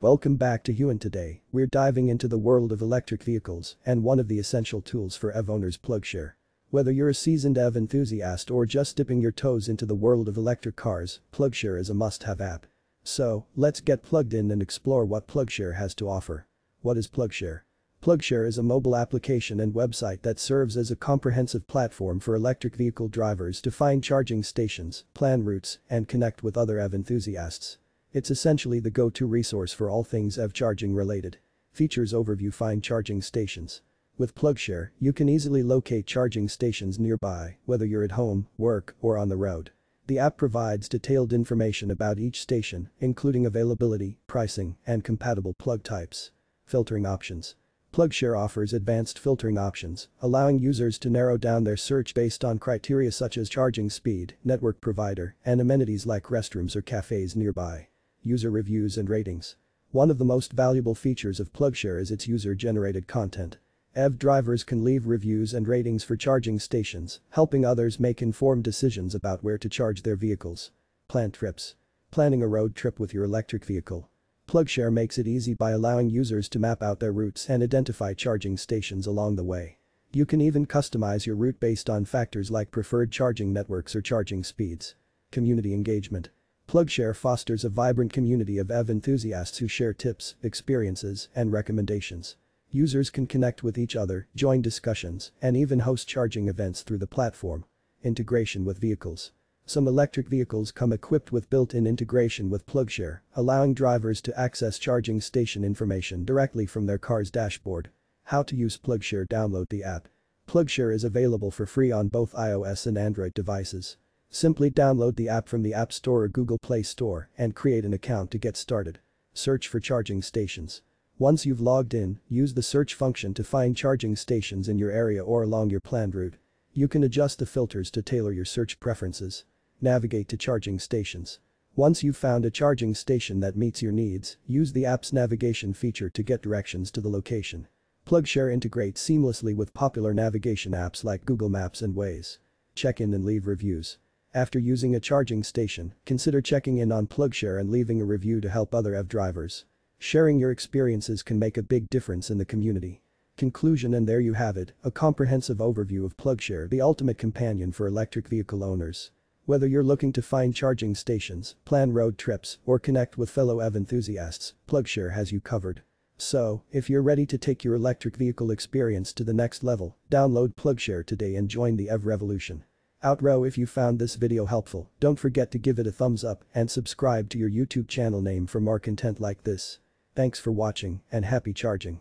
Welcome back to Huon. Today, we're diving into the world of electric vehicles and one of the essential tools for EV owners, PlugShare. Whether you're a seasoned EV enthusiast or just dipping your toes into the world of electric cars, PlugShare is a must-have app. So, let's get plugged in and explore what PlugShare has to offer. What is PlugShare? PlugShare is a mobile application and website that serves as a comprehensive platform for electric vehicle drivers to find charging stations, plan routes, and connect with other EV enthusiasts. It's essentially the go-to resource for all things EV charging related. Features overview: find charging stations. With PlugShare, you can easily locate charging stations nearby, whether you're at home, work, or on the road. The app provides detailed information about each station, including availability, pricing, and compatible plug types. Filtering options. PlugShare offers advanced filtering options, allowing users to narrow down their search based on criteria such as charging speed, network provider, and amenities like restrooms or cafes nearby. User reviews and ratings. One of the most valuable features of PlugShare is its user-generated content. EV drivers can leave reviews and ratings for charging stations, helping others make informed decisions about where to charge their vehicles. Plan trips. Planning a road trip with your electric vehicle. PlugShare makes it easy by allowing users to map out their routes and identify charging stations along the way. You can even customize your route based on factors like preferred charging networks or charging speeds. Community engagement. PlugShare fosters a vibrant community of EV enthusiasts who share tips, experiences, and recommendations. Users can connect with each other, join discussions, and even host charging events through the platform. Integration with vehicles. Some electric vehicles come equipped with built-in integration with PlugShare, allowing drivers to access charging station information directly from their car's dashboard. How to use PlugShare: download the app. PlugShare is available for free on both iOS and Android devices. Simply download the app from the App Store or Google Play Store and create an account to get started. Search for charging stations. Once you've logged in, use the search function to find charging stations in your area or along your planned route. You can adjust the filters to tailor your search preferences. Navigate to charging stations. Once you've found a charging station that meets your needs, use the app's navigation feature to get directions to the location. PlugShare integrates seamlessly with popular navigation apps like Google Maps and Waze. Check in and leave reviews. After using a charging station, consider checking in on PlugShare and leaving a review to help other EV drivers. Sharing your experiences can make a big difference in the community. Conclusion: and there you have it, a comprehensive overview of PlugShare, the ultimate companion for electric vehicle owners. Whether you're looking to find charging stations, plan road trips, or connect with fellow EV enthusiasts, PlugShare has you covered. So, if you're ready to take your electric vehicle experience to the next level, download PlugShare today and join the EV revolution. Outro: if you found this video helpful, don't forget to give it a thumbs up and subscribe to your YouTube channel name for more content like this. Thanks for watching and happy charging.